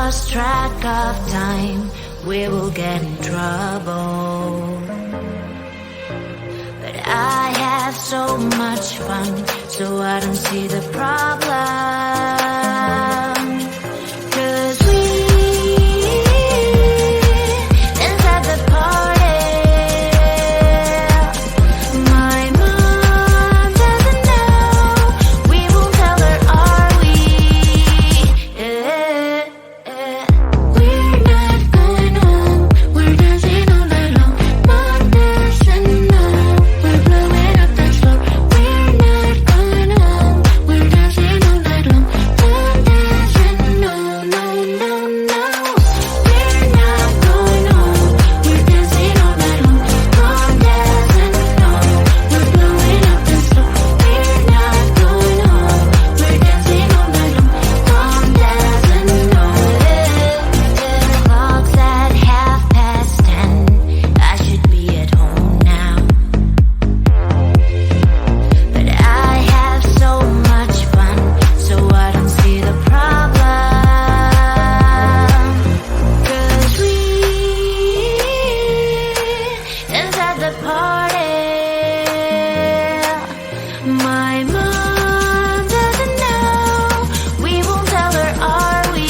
lost track of time, we will get in trouble. But I have so much fun, so I don't see the problem. 'Cause we inside the party, my mom doesn't know, we won't tell her, are we? We're not going home, we're dancing all night long. Mom doesn't know, we're blowing up the floor. We're not going home, we're dancing all night long. Mom doesn't know, no, no, no. We're not going home, we're dancing all night long. Mom doesn't know, we're blowing up the floor. We're not going home, we're dancing all night long. Mom doesn't know. Clock's at 10:30. I should be at home now, but I have so much fun, so I don't see the problem. 'Cause we inside the party, my mom doesn't know, we won't tell her, are we?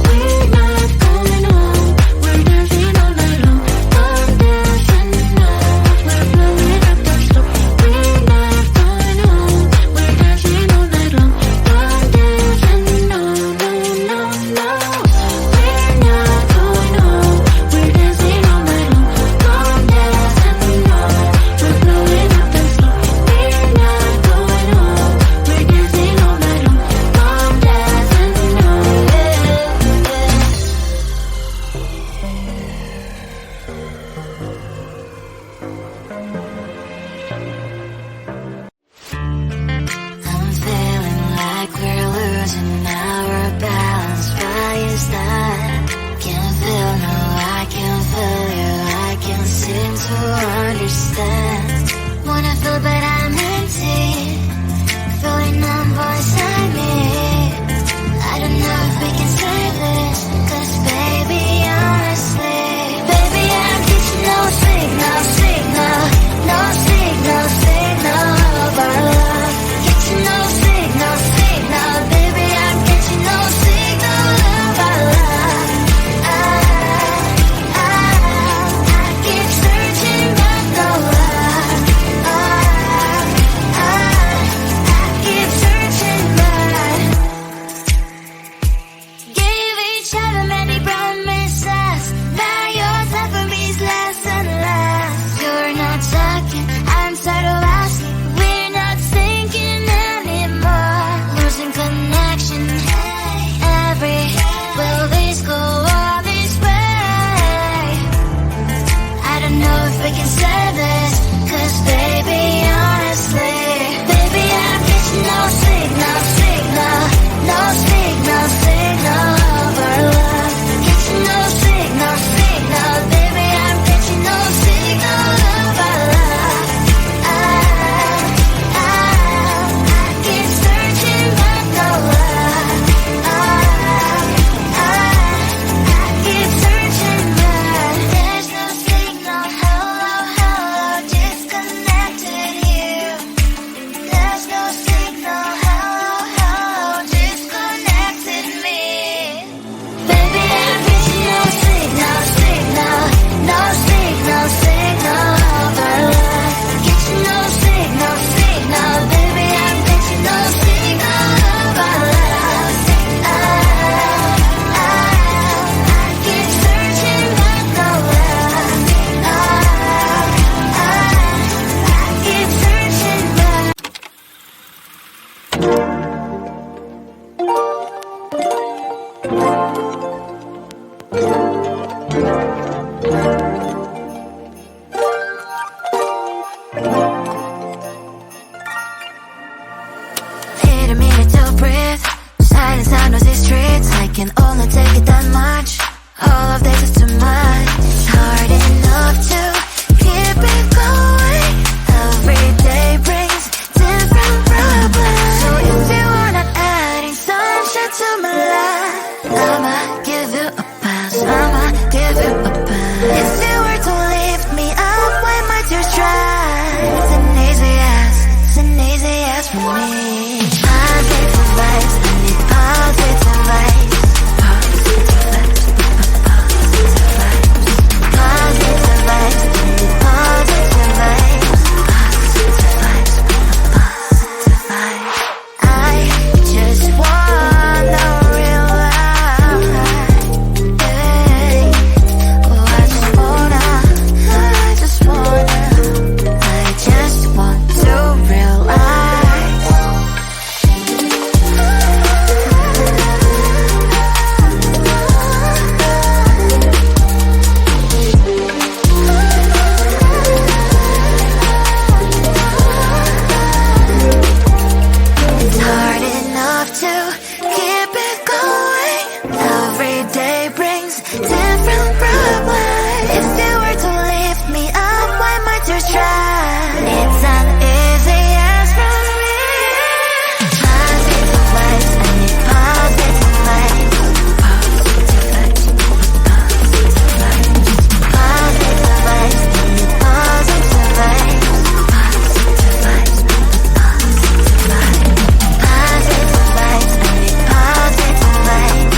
We're not going home, we're dancing all night long. Mom doesn't know, we're blowing up the floor. We're not going home, we're dancing all night long. Mom doesn't know, no, no, no. We're not going home, we're dancing all night long. Mom doesn't know, we're blowing up the floor. We're not going home, we're dancing all night long. Mom doesn't know. I'm feeling like we're losing our balance. Why is that? Can't feel, no, I can't feel you. I can't seem to understand. Wanna feel but I'm empty, feeling numb inside me. I don't know if we can save this, 'cause baby, honestly, baby, I'm getting no signal, signal, no signal, signal of our love. Getting no signal, signal, baby, I'm getting no signal of our love. I keep searching but no luck. I keep searching but gave each other many promises. Now yours left for me's less and less. You're not talking, I'm tired of asking. We're not thinking anymore. Losing connection. Will this go all this way? I don't know if we can save this, 'cause baby, honestly, baby, I'm getting no signal, signal, no signal, signal of our love. Getting no signal, signal, baby, I'm getting no signal of our love. I keep searching but no luck. I keep searching but there's no signal. Hello, hello, disconnected you. There's no signal. Hello, hello, disconnected me. Baby, I'm getting no signal, signal, no signal, signal of our love. Getting no signal, signal, baby, I'm getting no signal of our love. I keep searching but no luck. I keep searching but need a minute to breathe. Silence now knows these streets. I can only take it that much. All of this is too much. It's hard enough to keep it going. Every day brings different problems. So if you wanna add in some Positive vibes, I need positive vibes. Positive vibes, I need positive vibes. I just wanna realize, oh, I just wanna, to realize. It's hard enough to keep it going. Every day brings different problems. If you were to lift me up, why might you try? It's an easy as for me. Positive vibes, I need positive vibes. Positive vibes, I need positive vibes. Positive vibes, I need positive vibes. Positive vibes, I need positive vibes.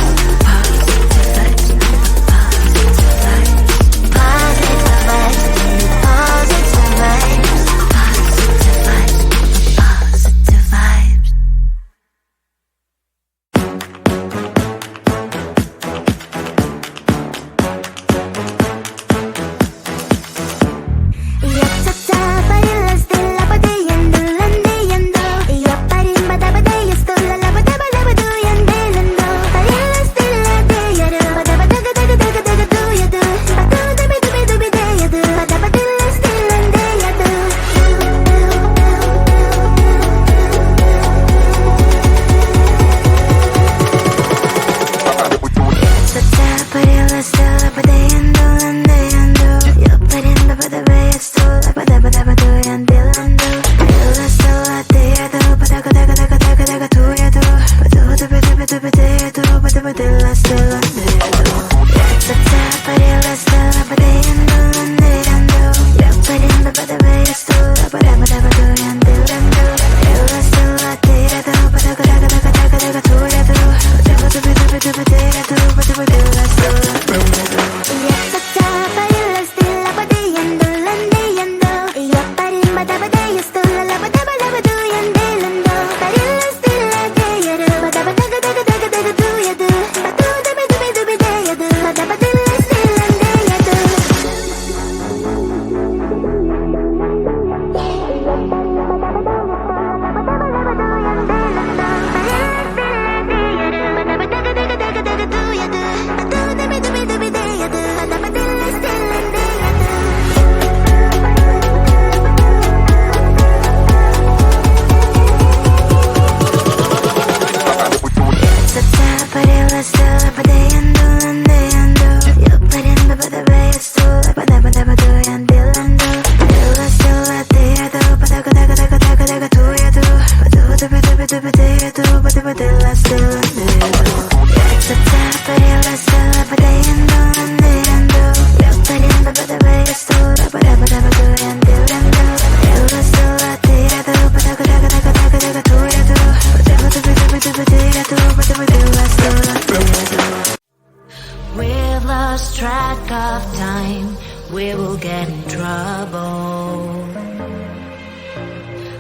We've lost track of time, we will get in trouble.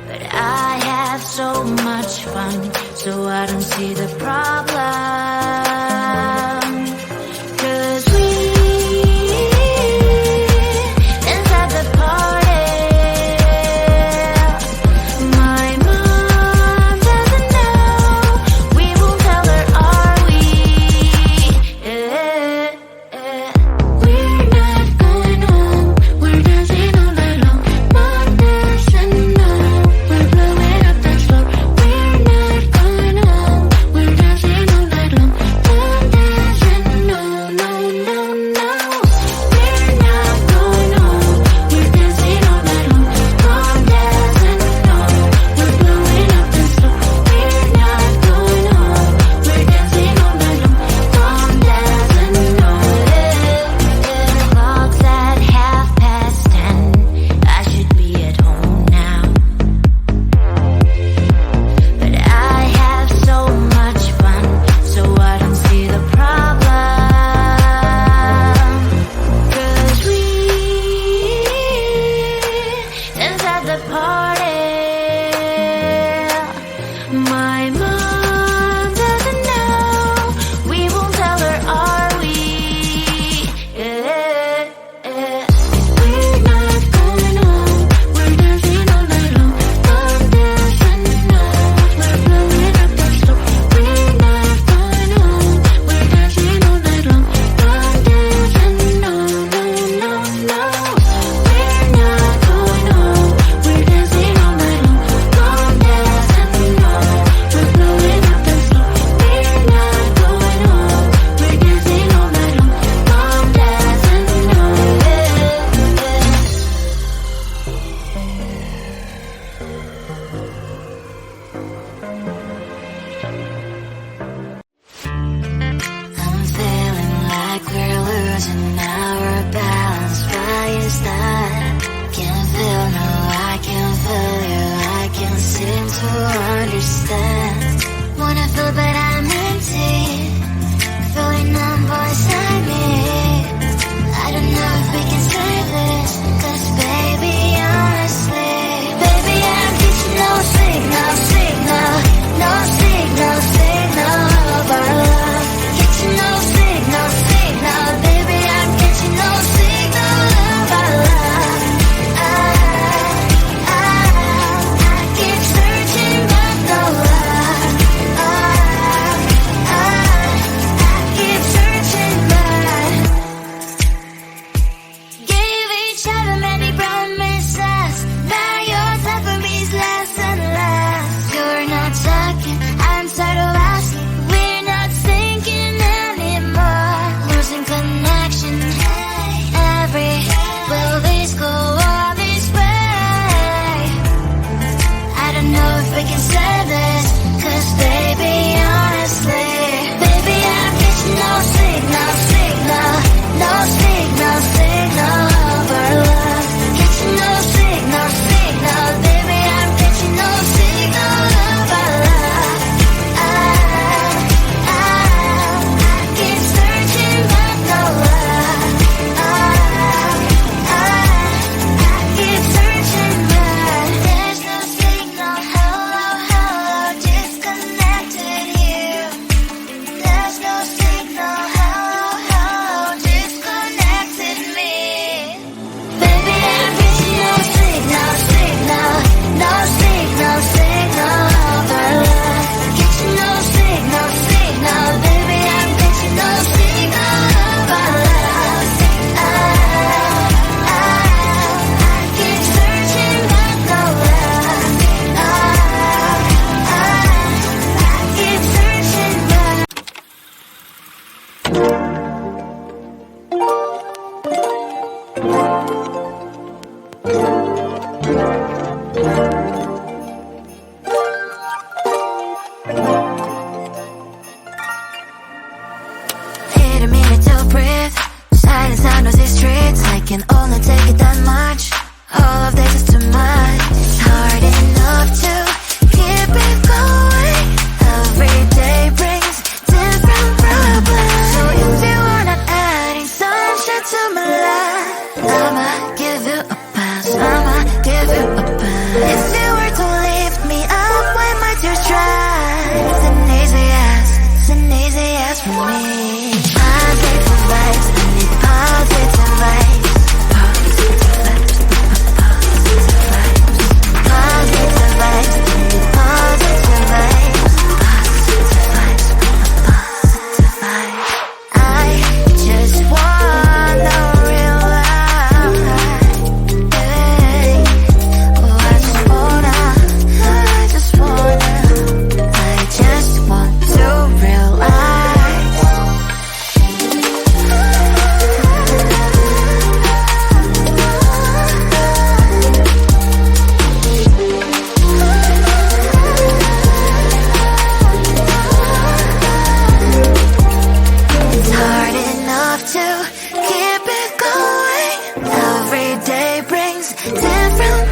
But I have so much fun, so I don't see the problem. 'Cause we inside the party, my mom doesn't know. We won't tell her, are we? We're not going home, we're dancing all night long. Mom doesn't know, we're blowing up the floor. We're not going home, we're dancing all night long. My mom doesn't know. We won't tell her, are we? We're not going home. We're dancing all night long. Come dance and know. We're blowing up the floor. We're not going home. We're dancing all night long. Come dance and know. No, no, no. We're not going home. We're dancing all night long. Come dance and know. We're blowing up the floor. We're not going home. We're dancing all night long. Come dance and know. I'm feeling like we're losing our balance. Why is that? Can't feel, no, I can't feel you. I can't seem to understand. Wanna feel but I'm empty. Feeling numb beside me. I don't know if we can save this. Cause baby, honestly, baby, I'm getting no signal, signal. No signal, signal of our love. Getting no signal, signal. Baby, I'm getting no signal of our love. I keep searching but no luck. I keep searching but gave each other many promises. Now your time for me's less and less. You're not talking, I'm tired of asking. We're not thinking anymore. Losing connection. Every will this go all this way? I don't know if we can save this. Cause baby, honestly, baby, I'm getting no signal, signal. No signal, signal of our love. Getting no signal, signal. Baby, I'm getting no signal of our love. I keep searching but no luck. I keep searching but there's no signal. Hello, hello, disconnected you. There's no signal. Hello, hello, disconnected me. Baby, I'm getting no signal, signal. No signal, signal of our love. Getting no signal, signal. Baby, I'm getting no signal of our love. I keep searching but no luck. I keep searching but need a minute to breathe. Silence now knows these streets. I can only take it that much. All of this is too much. It's hard enough to keep it going. Every day brings different problems. So if you are not adding sunshine to my life, I'ma give you a pass. I'ma give you a pass. If you were to lift me up when my tears dry, it's an easy ask. It's an easy ask for me. Positive vibes, I need positive vibes. Positive vibes, positive vibes. Positive vibes, I need positive vibes. Positive vibes, positive vibes. I just wanna realize, I just wanna, I just want to realize. It's hard enough to keep it going. Every day brings different